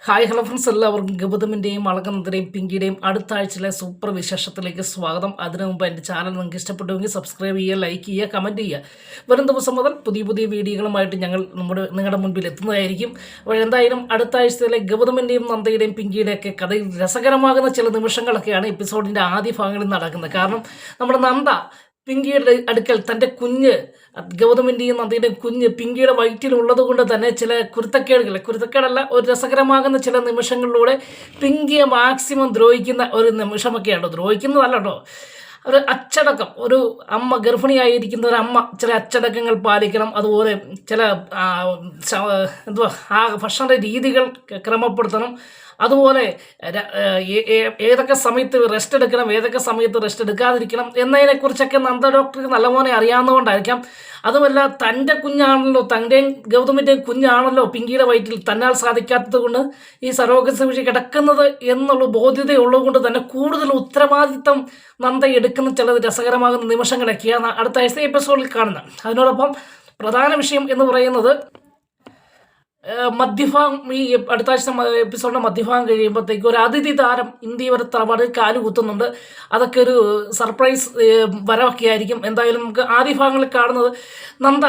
Hi hello friends, എല്ലാവർക്കും ഗൗതമിൻ്റെയും അളകനന്ദൻ്റെയും പിങ്കിയുടെയും അടുത്ത ആഴ്ചയിലെ സൂപ്പർ വിശേഷത്തിലേക്ക് സ്വാഗതം. അതിനു മുമ്പ് എൻ്റെ ചാനൽ നിങ്ങൾക്ക് ഇഷ്ടപ്പെട്ടുവെങ്കിൽ സബ്സ്ക്രൈബ് ചെയ്യുക, ലൈക്ക് ചെയ്യുക, കമൻറ്റ് ചെയ്യുക. വരും ദിവസം മുതൽ പുതിയ പുതിയ വീഡിയോകളുമായിട്ട് ഞങ്ങൾ നിങ്ങളുടെ മുൻപിൽ എത്തുന്നതായിരിക്കും. അപ്പോൾ എന്തായാലും അടുത്ത ആഴ്ചയിലെ ഗൗതമിൻ്റെയും നന്ദയുടെയും പിങ്കിയുടെയൊക്കെ കഥയിൽ രസകരമാകുന്ന ചില നിമിഷങ്ങളൊക്കെയാണ് എപ്പിസോഡിൻ്റെ ആദ്യ ഭാഗങ്ങളിൽ നടക്കുന്നത്. കാരണം നമ്മുടെ നന്ദ പിങ്കിയുടെ അടുക്കൽ തൻ്റെ കുഞ്ഞ് ഗൗതമിൻ്റെയും നന്ദിയുടെയും കുഞ്ഞ് പിങ്കിയുടെ വയറ്റിലുള്ളത് കൊണ്ട് തന്നെ ചില കുരുത്തക്കേടല്ല, ഒരു രസകരമാകുന്ന ചില നിമിഷങ്ങളിലൂടെ പിങ്കിയെ മാക്സിമം ദ്രോഹിക്കുന്ന ഒരു നിമിഷമൊക്കെയാണ്. ദ്രോഹിക്കുന്നതല്ല കേട്ടോ, ഒരു അച്ചടക്കം. ഒരു അമ്മ ഗർഭിണിയായിരിക്കുന്ന ഒരു അമ്മ ചില അച്ചടക്കങ്ങൾ പാലിക്കണം. അതുപോലെ ചില ഭക്ഷണ രീതികൾ ക്രമപ്പെടുത്തണം. അതുപോലെ ഏതൊക്കെ സമയത്ത് റെസ്റ്റ് എടുക്കണം, ഏതൊക്കെ സമയത്ത് റെസ്റ്റ് എടുക്കാതിരിക്കണം എന്നതിനെക്കുറിച്ചൊക്കെ നന്ദ ഡോക്ടർക്ക് നല്ലപോലെ അറിയാവുന്നതുകൊണ്ടായിരിക്കാം. അതുമല്ല, തൻ്റെ കുഞ്ഞാണല്ലോ, തൻ്റെയും ഗൗതമിൻ്റെയും കുഞ്ഞാണല്ലോ പിങ്കിയുടെ വയറ്റിൽ തന്നാൽ സാധിക്കാത്തത് കൊണ്ട് ഈ സരോഗസി കിടക്കുന്നത് എന്നുള്ള ബോധ്യതയുള്ളത് കൊണ്ട് തന്നെ കൂടുതൽ ഉത്തരവാദിത്തം നന്ദ എടുക്കുന്ന ചില രസകരമാകുന്ന നിമിഷങ്ങളൊക്കെയാണ് അടുത്ത ആഴ്ച എപ്പിസോഡിൽ കാണുന്നത്. അതിനോടൊപ്പം പ്രധാന വിഷയം എന്ന് പറയുന്നത് മധ്യഭാഗം, ഈ അടുത്ത ആഴ്ച എപ്പിസോഡിൻ്റെ മധ്യഭാഗം കഴിയുമ്പോഴത്തേക്ക് ഒരു അതിഥി താരം ഇന്ത്യ തറവാട് കാലുകുത്തുന്നുണ്ട്. അതൊക്കെ ഒരു സർപ്രൈസ് വരവൊക്കെ ആയിരിക്കും. എന്തായാലും നമുക്ക് ആദ്യ ഭാഗങ്ങളിൽ കാണുന്നത് നന്ദ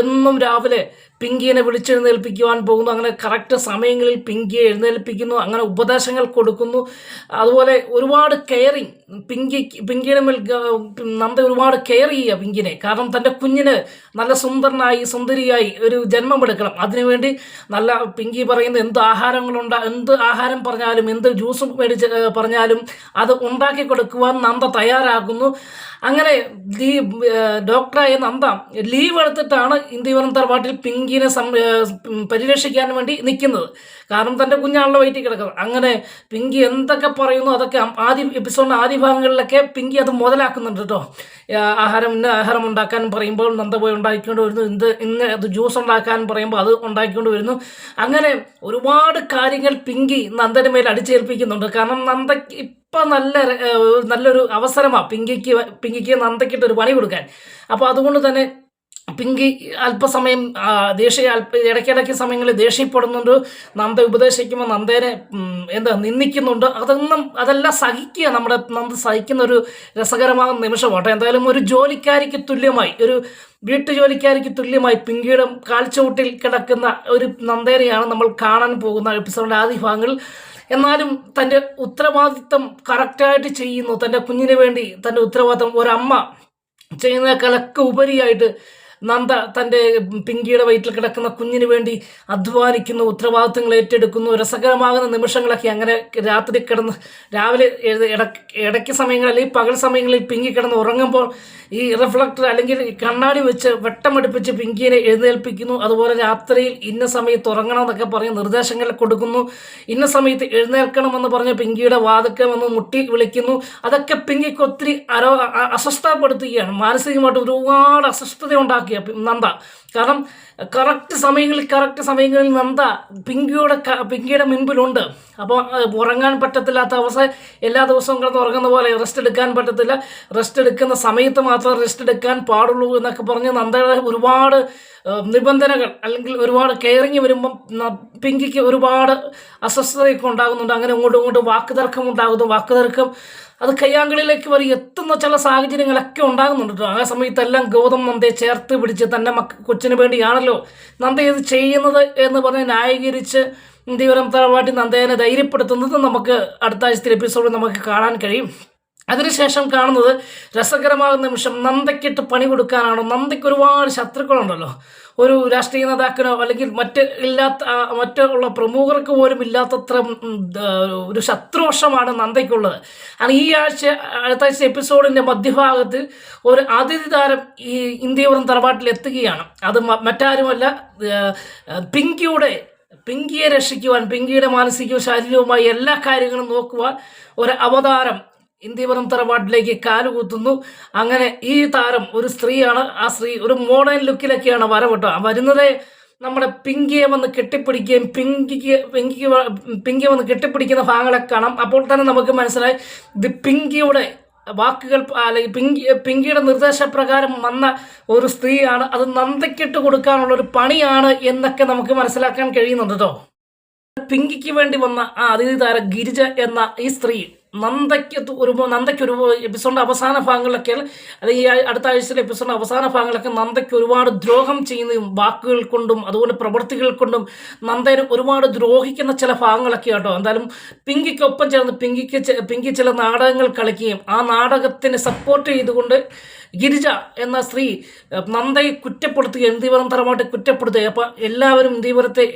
എന്നും രാവിലെ പിങ്കിയെ വിളിച്ചെഴുന്നേൽപ്പിക്കുവാൻ പോകുന്നു. അങ്ങനെ കറക്റ്റ് സമയങ്ങളിൽ പിങ്കിയെ എഴുന്നേൽപ്പിക്കുന്നു, അങ്ങനെ ഉപദേശങ്ങൾ കൊടുക്കുന്നു. അതുപോലെ ഒരുപാട് കെയറിങ് പിങ്കിയുടെ മേൽ നന്ദ ഒരുപാട് കെയർ ചെയ്യുക പിങ്കിനെ. കാരണം തൻ്റെ കുഞ്ഞിന് നല്ല സുന്ദരിയായി ഒരു ജന്മമെടുക്കണം. അതിനുവേണ്ടി നല്ല പിങ്കി പറയുന്ന എന്ത് ആഹാരം പറഞ്ഞാലും, എന്ത് ജ്യൂസ് മേടിച്ച് പറഞ്ഞാലും അത് ഉണ്ടാക്കി കൊടുക്കുവാൻ നന്ദ തയ്യാറാക്കുന്നു. അങ്ങനെ ഡോക്ടറായ നന്ദ ലീവ് എടുത്തിട്ടാണ് ഇന്ത്യവരം തറവാട്ടിൽ പിങ്കിനെ പരിരക്ഷിക്കാൻ വേണ്ടി നിൽക്കുന്നത്. കാരണം തൻ്റെ കുഞ്ഞാണല്ലോ വയറ്റിൽ കിടക്കുന്നത്. അങ്ങനെ പിങ്കി എന്തൊക്കെ പറയുന്നു അതൊക്കെ എപ്പിസോഡിൻ്റെ ആദ്യ ഭാഗങ്ങളിലൊക്കെ പിങ്കി അത് മുതലാക്കുന്നുണ്ട് കേട്ടോ. ആഹാരം ഉണ്ടാക്കാൻ പറയുമ്പോൾ നന്ദ പോയി ഉണ്ടാക്കിക്കൊണ്ട് വരുന്നു. ഇന്ന് അത് ജ്യൂസ് ഉണ്ടാക്കാൻ പറയുമ്പോൾ അത് ഉണ്ടാക്കിക്കൊണ്ട് വരുന്നു. അങ്ങനെ ഒരുപാട് കാര്യങ്ങൾ പിങ്കി നന്ദന് മേൽ അടിച്ചേൽപ്പിക്കുന്നുണ്ട്. കാരണം നന്ദയ്ക്ക് ഇപ്പം നല്ലൊരു അവസരമാണ് പിങ്കിക്ക് നന്ദയ്ക്കിട്ടൊരു പണി കൊടുക്കാൻ. അപ്പോൾ അതുകൊണ്ട് തന്നെ പിങ്കി അല്പസമയം ഇടയ്ക്കിടയ്ക്ക് സമയങ്ങളിൽ ദേഷ്യപ്പെടുന്നുണ്ട്. നന്ദ ഉപദേശിക്കുമ്പോൾ നന്ദേനെ നിന്ദിക്കുന്നുണ്ട്. അതെല്ലാം സഹിക്കുക. നമ്മുടെ നന്ദ സഹിക്കുന്ന ഒരു രസകരമാകുന്ന നിമിഷമാട്ടെ. എന്തായാലും ഒരു ജോലിക്കാരിക്ക് തുല്യമായി, ഒരു വീട്ടുജോലിക്കാരിക്ക് തുല്യമായി പിങ്കിയുടെ കാൽച്ചുവട്ടിൽ കിടക്കുന്ന ഒരു നന്ദേനെയാണ് നമ്മൾ കാണാൻ പോകുന്ന എപ്പിസോഡിൻ്റെ ആദ്യ ഭാഗങ്ങളിൽ. എന്നാലും തൻ്റെ ഉത്തരവാദിത്തം കറക്റ്റായിട്ട് ചെയ്യുന്നു. തൻ്റെ കുഞ്ഞിന് വേണ്ടി തൻ്റെ ഉത്തരവാദിത്തം ഒരമ്മ ചെയ്യുന്നതിനേക്കാളൊക്കെ ഉപരിയായിട്ട് നന്ദ തൻ്റെ പിങ്കിയുടെ വയറ്റിൽ കിടക്കുന്ന കുഞ്ഞിന് വേണ്ടി അധ്വാനിക്കുന്നു, ഉത്തരവാദിത്തങ്ങൾ ഏറ്റെടുക്കുന്നു. രസകരമാകുന്ന നിമിഷങ്ങളൊക്കെ അങ്ങനെ രാവിലെ ഇടയ്ക്ക് സമയങ്ങളിൽ അല്ലെങ്കിൽ പകൽ സമയങ്ങളിൽ പിങ്കി കിടന്ന് ഉറങ്ങുമ്പോൾ ഈ റിഫ്ലക്ടർ അല്ലെങ്കിൽ കണ്ണാടി വെച്ച് വെട്ടമടുപ്പിച്ച് പിങ്കിയെ എഴുന്നേൽപ്പിക്കുന്നു. അതുപോലെ രാത്രിയിൽ ഇന്ന സമയത്ത് ഉറങ്ങണം എന്നൊക്കെ പറഞ്ഞ് നിർദ്ദേശങ്ങൾ കൊടുക്കുന്നു. ഇന്ന സമയത്ത് എഴുന്നേൽക്കണമെന്ന് പറഞ്ഞ് പിങ്കിയുടെ വാതിൽക്കൽ വന്ന് മുട്ടി വിളിക്കുന്നു. അതൊക്കെ പിങ്കിക്ക് ഒത്തിരി അസ്വസ്ഥപ്പെടുത്തുകയാണ്. മാനസികമായിട്ട് ഒരുപാട് അസ്വസ്ഥത ഉണ്ടാക്കിയ നന്ദ. കാരണം കറക്റ്റ് സമയങ്ങളിൽ നന്ദ പിങ്കിയുടെ മുൻപിലുണ്ട്. അപ്പോൾ ഉറങ്ങാൻ പറ്റത്തില്ലാത്ത അവസ്ഥ, എല്ലാ ദിവസവും കിടന്ന് ഉറങ്ങുന്ന പോലെ റെസ്റ്റ് എടുക്കാൻ പറ്റത്തില്ല. റെസ്റ്റ് എടുക്കുന്ന സമയത്ത് മാത്രമേ റെസ്റ്റ് എടുക്കാൻ പാടുള്ളൂ എന്നൊക്കെ പറഞ്ഞ് നന്ദയുടെ ഒരുപാട് നിബന്ധനകൾ അല്ലെങ്കിൽ ഒരുപാട് കെയറിങ് വരുമ്പം പിങ്കിക്ക് ഒരുപാട് അസ്വസ്ഥതയൊക്കെ ഉണ്ടാകുന്നുണ്ട്. അങ്ങനെ ഇങ്ങോട്ടും വാക്കുതർക്കം ഉണ്ടാകുന്നു. അത് കയ്യാങ്കളിലേക്ക് വരെ എത്തുന്ന ചില സാഹചര്യങ്ങളൊക്കെ ഉണ്ടാകുന്നുണ്ട്. ആ സമയത്തെല്ലാം ഗൗതം നന്ദയെ ചേർത്ത് പിടിച്ച് തൻ്റെ കൊച്ചിന് വേണ്ടിയാണല്ലോ നന്ദ ഇത് ചെയ്യുന്നത് എന്ന് പറഞ്ഞ് ന്യായീകരിച്ച് ഇന്ത്യവരം തറവാട്ടി നന്ദയെ ധൈര്യപ്പെടുത്തുന്നത് നമുക്ക് അടുത്ത ആഴ്ചത്തെ എപ്പിസോഡിൽ നമുക്ക് കാണാൻ കഴിയും. അതിനുശേഷം കാണുന്നത് രസകരമാകുന്ന നിമിഷം നന്ദയ്ക്കിട്ട് പണി കൊടുക്കാനാണോ. നന്ദയ്ക്ക് ഒരുപാട് ശത്രുക്കളുണ്ടല്ലോ. ഒരു രാഷ്ട്രീയ നേതാക്കിനോ അല്ലെങ്കിൽ മറ്റുള്ള പ്രമുഖർക്ക് പോലും ഇല്ലാത്തത്ര ഒരു ശത്രുവശമാണ് നന്ദയ്ക്കുള്ളത്. ഈ അടുത്ത ആഴ്ച എപ്പിസോഡിൻ്റെ മധ്യഭാഗത്ത് ഒരു അതിഥി താരം ഈ ഇന്ത്യവരം തറവാട്ടിൽ എത്തുകയാണ്. അത് മറ്റാരുമല്ല, പിങ്കിയെ രക്ഷിക്കുവാൻ, പിങ്കിയുടെ മാനസികവും ശാരീരികവുമായി എല്ലാ കാര്യങ്ങളും നോക്കുവാൻ ഒരു അവതാരം ഇന്ത്യവരം തറവാട്ടിലേക്ക് കാലുകുത്തുന്നു. അങ്ങനെ ഈ താരം ഒരു സ്ത്രീയാണ്. ആ സ്ത്രീ ഒരു മോഡേൺ ലുക്കിലൊക്കെയാണ് വരവിട്ടോ. വരുന്നതേ നമ്മുടെ പിങ്കിയെ വന്ന് കെട്ടിപ്പിടിക്കുകയും പിങ്കിയെ വന്ന് കെട്ടിപ്പിടിക്കുന്ന ഭാഗങ്ങളൊക്കെ കാണാം. അപ്പോൾ തന്നെ നമുക്ക് മനസ്സിലായി ഇത് പിങ്കിയുടെ വാക്കുകൾ അല്ലെങ്കിൽ പിങ്കിയുടെ നിർദ്ദേശപ്രകാരം വന്ന ഒരു സ്ത്രീയാണ്. അത് നന്ദയ്ക്കിട്ട് കൊടുക്കാനുള്ളൊരു പണിയാണ് എന്നൊക്കെ നമുക്ക് മനസ്സിലാക്കാൻ കഴിയുന്നുണ്ട് കേട്ടോ. പിങ്കിക്ക് വേണ്ടി വന്ന ആ അതിഥി താരം ഗിരിജ എന്ന ഈ സ്ത്രീ നന്ദയ്ക്കൊരു എപ്പിസോഡിൻ്റെ അവസാന ഭാഗങ്ങളിലൊക്കെ, അല്ലെങ്കിൽ ഈ അടുത്ത ആഴ്ചയിലെ എപ്പിസോഡിൻ്റെ അവസാന ഭാഗങ്ങളിലൊക്കെ നന്ദയ്ക്ക് ഒരുപാട് ദ്രോഹം ചെയ്യുന്നതും വാക്കുകൾ കൊണ്ടും അതുപോലെ പ്രവൃത്തികൾ കൊണ്ടും നന്ദയെ ഒരുപാട് ദ്രോഹിക്കുന്ന ചില ഭാഗങ്ങളൊക്കെ കേട്ടോ. എന്തായാലും പിങ്കിക്കൊപ്പം ചേർന്ന് പിങ്കി ചില നാടകങ്ങൾ കളിക്കുകയും ആ നാടകത്തിന് സപ്പോർട്ട് ചെയ്തുകൊണ്ട് ഗിരിജ എന്ന സ്ത്രീ നന്ദയെ കുറ്റപ്പെടുത്തുകയും ഇന്ദീവരം തറവാട്ടെ കുറ്റപ്പെടുത്തുക. അപ്പോൾ എല്ലാവരും ഇന്ദീവരത്തെ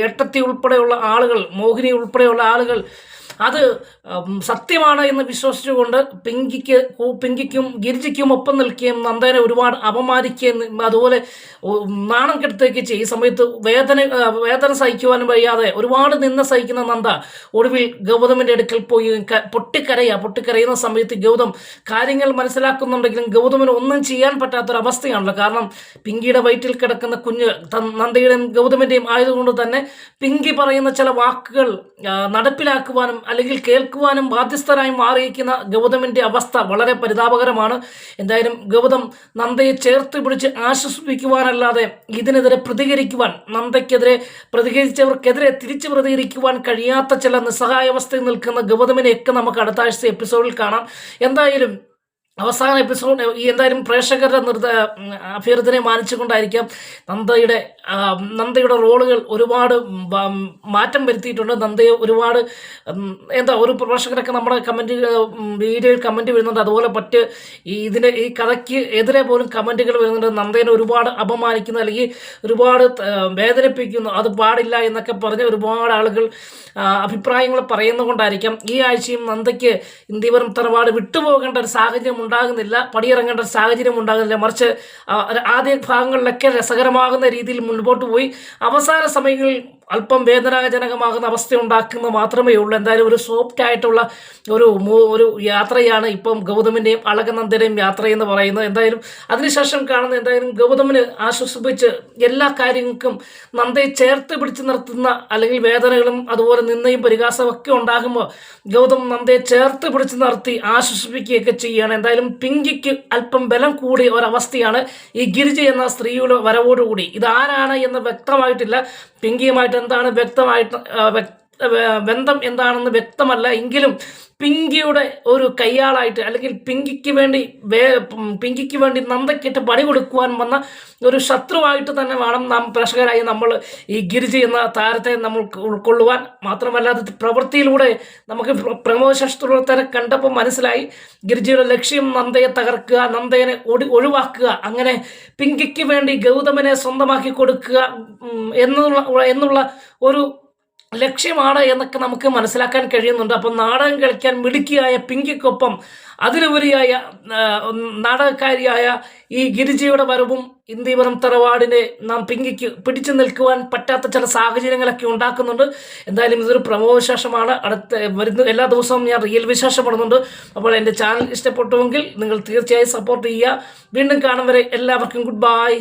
ഏട്ടത്തി ഉൾപ്പെടെയുള്ള ആളുകൾ, മോഹിനി ഉൾപ്പെടെയുള്ള ആളുകൾ അത് സത്യമാണ് എന്ന് വിശ്വസിച്ചുകൊണ്ട് പിങ്കിക്കും ഗിരിജയ്ക്കും ഒപ്പം നിൽക്കുകയും നന്ദനെ ഒരുപാട് അപമാനിക്കുകയും അതുപോലെ നാണം കെടുത്തുകയൊക്കെ ചെയ്യും. ഈ സമയത്ത് വേദന സഹിക്കുവാനും വയ്യാതെ ഒരുപാട് നിന്ന സഹിക്കുന്ന നന്ദ ഒടുവിൽ ഗൗതമിൻ്റെ അടുക്കൽ പോയി പൊട്ടിക്കരയുന്ന സമയത്ത് ഗൗതം കാര്യങ്ങൾ മനസ്സിലാക്കുന്നുണ്ടെങ്കിലും ഗൗതമിന് ഒന്നും ചെയ്യാൻ പറ്റാത്തൊരവസ്ഥയാണല്ലോ. കാരണം പിങ്കിയുടെ വയറ്റിൽ കിടക്കുന്ന കുഞ്ഞ് നന്ദയുടെയും ഗൗതമിൻ്റെയും ആയതുകൊണ്ട് തന്നെ പിങ്കി പറയുന്ന ചില വാക്കുകൾ നടപ്പിലാക്കുവാനും അല്ലെങ്കിൽ കേൾക്കുവാനും ബാധ്യസ്ഥരായി മാറിയിരിക്കുന്ന ഗൗതമിൻ്റെ അവസ്ഥ വളരെ പരിതാപകരമാണ്. എന്തായാലും ഗൗതം നന്ദയെ ചേർത്ത് പിടിച്ച് ആശ്വസിപ്പിക്കുവാനല്ലാതെ ഇതിനെതിരെ പ്രതികരിക്കുവാൻ, നന്ദയ്ക്കെതിരെ പ്രതികരിച്ചവർക്കെതിരെ തിരിച്ചു പ്രതികരിക്കുവാൻ കഴിയാത്ത ചില നിസ്സഹായാവസ്ഥയിൽ നിൽക്കുന്ന ഗൗതമിനെയൊക്കെ നമുക്ക് അടുത്ത ആഴ്ച എപ്പിസോഡിൽ കാണാം. എന്തായാലും അവസാന എപ്പിസോഡ് എന്തായാലും പ്രേക്ഷകരുടെ അഭ്യർത്ഥനയെ മാനിച്ചുകൊണ്ടായിരിക്കാം നന്ദയുടെ റോളുകൾ ഒരുപാട് മാറ്റം വരുത്തിയിട്ടുണ്ട്. നന്ദയെ ഒരുപാട് ഒരു പ്രേക്ഷകരൊക്കെ നമ്മുടെ വീഡിയോയിൽ കമൻറ്റ് വരുന്നുണ്ട്. അതുപോലെ ഈ കഥയ്ക്ക് എതിരെ പോലും കമൻറ്റുകൾ വരുന്നുണ്ട്. നന്ദയെ ഒരുപാട് അപമാനിക്കുന്നു അല്ലെങ്കിൽ ഒരുപാട് വേദനിപ്പിക്കുന്നു, അത് പാടില്ല എന്നൊക്കെ പറഞ്ഞ് ഒരുപാട് ആളുകൾ അഭിപ്രായങ്ങൾ പറയുന്നതുകൊണ്ടായിരിക്കാം ഈ ആഴ്ചയും നന്ദയ്ക്ക് ഇന്ദീവരം തറവാട് വിട്ടുപോകേണ്ട ഒരു സാഹചര്യം ഉണ്ടാകുന്നില്ല, പടിയിറങ്ങേണ്ട ഒരു സാഹചര്യം ഉണ്ടാകുന്നില്ല. മറിച്ച് ആദ്യ ഭാഗങ്ങളിലൊക്കെ രസകരമാകുന്ന രീതിയിൽ മുൻപോട്ട് പോയി അവസാന സമയങ്ങളിൽ അല്പം വേദനാജനകമാകുന്ന അവസ്ഥ ഉണ്ടാക്കുന്നത് മാത്രമേ ഉള്ളൂ. എന്തായാലും ഒരു സോഫ്റ്റ് ആയിട്ടുള്ള ഒരു യാത്രയാണ് ഇപ്പം ഗൗതമിൻ്റെയും അളകനന്ദയുടെയും യാത്രയെന്ന് പറയുന്നത്. എന്തായാലും അതിനുശേഷം കാണുന്ന എന്തായാലും ഗൗതമിന് ആശ്വസിപ്പിച്ച് എല്ലാ കാര്യങ്ങൾക്കും നന്ദയെ ചേർത്ത് പിടിച്ച് നിർത്തുന്ന അല്ലെങ്കിൽ വേദനകളും അതുപോലെ നിന്നയും പരിഹാസവും ഒക്കെ ഉണ്ടാകുമ്പോൾ ഗൗതം നന്ദയെ ചേർത്ത് പിടിച്ച് നിർത്തി ആശ്വസിപ്പിക്കുകയൊക്കെ ചെയ്യുകയാണ്. എന്തായാലും പിങ്കിക്ക് അല്പം ബലം കൂടിയ ഒരവസ്ഥയാണ് ഈ ഗിരിജ എന്ന സ്ത്രീയുടെ വരവോടുകൂടി. ഇതാരാണ് എന്ന് വ്യക്തമായിട്ടില്ല. പിങ്കിയുമായിട്ട് എന്താണ് ബന്ധം എന്താണെന്ന് വ്യക്തമല്ല. എങ്കിലും പിങ്കിയുടെ ഒരു കയ്യാളായിട്ട് അല്ലെങ്കിൽ പിങ്കിക്ക് വേണ്ടി നന്ദക്കിട്ട് പണി കൊടുക്കുവാൻ വന്ന ഒരു ശത്രുവായിട്ട് തന്നെ വേണം നാം പ്രേക്ഷകരായി നമ്മൾ ഈ ഗിരിജ എന്ന താരത്തെ നമ്മൾ ഉൾക്കൊള്ളുവാൻ. മാത്രമല്ല അത് പ്രവൃത്തിയിലൂടെ നമുക്ക് പ്രമോശത്രുതരെ കണ്ടപ്പോൾ മനസ്സിലായി ഗിരിജയുടെ ലക്ഷ്യം നന്ദയെ തകർക്കുക, നന്ദയെ ഒഴിവാക്കുക, അങ്ങനെ പിങ്കിക്ക് വേണ്ടി ഗൗതമനെ സ്വന്തമാക്കി കൊടുക്കുക എന്നുള്ള ഒരു ലക്ഷ്യമാണ് എന്നൊക്കെ നമുക്ക് മനസ്സിലാക്കാൻ കഴിയുന്നുണ്ട്. അപ്പം നാടകം കളിക്കാൻ മിടുക്കിയായ പിങ്കിക്കൊപ്പം അതിലുപരിയായ നാടകക്കാരിയായ ഈ ഗിരിജയുടെ വരവും ഇന്ദീവരം തറവാടിനെ നാം പിങ്കിക്ക് പിടിച്ചു നിൽക്കുവാൻ പറ്റാത്ത ചില സാഹചര്യങ്ങളൊക്കെ ഉണ്ടാക്കുന്നുണ്ട്. എന്തായാലും ഇതൊരു പ്രമോ വിശേഷമാണ്. വരുന്ന എല്ലാ ദിവസവും ഞാൻ റിയൽ വിശേഷപ്പെടുന്നുണ്ട്. അപ്പോൾ എൻ്റെ ചാനൽ ഇഷ്ടപ്പെട്ടുവെങ്കിൽ നിങ്ങൾ തീർച്ചയായും സപ്പോർട്ട് ചെയ്യുക. വീണ്ടും കാണും വരെ എല്ലാവർക്കും ഗുഡ് ബൈ.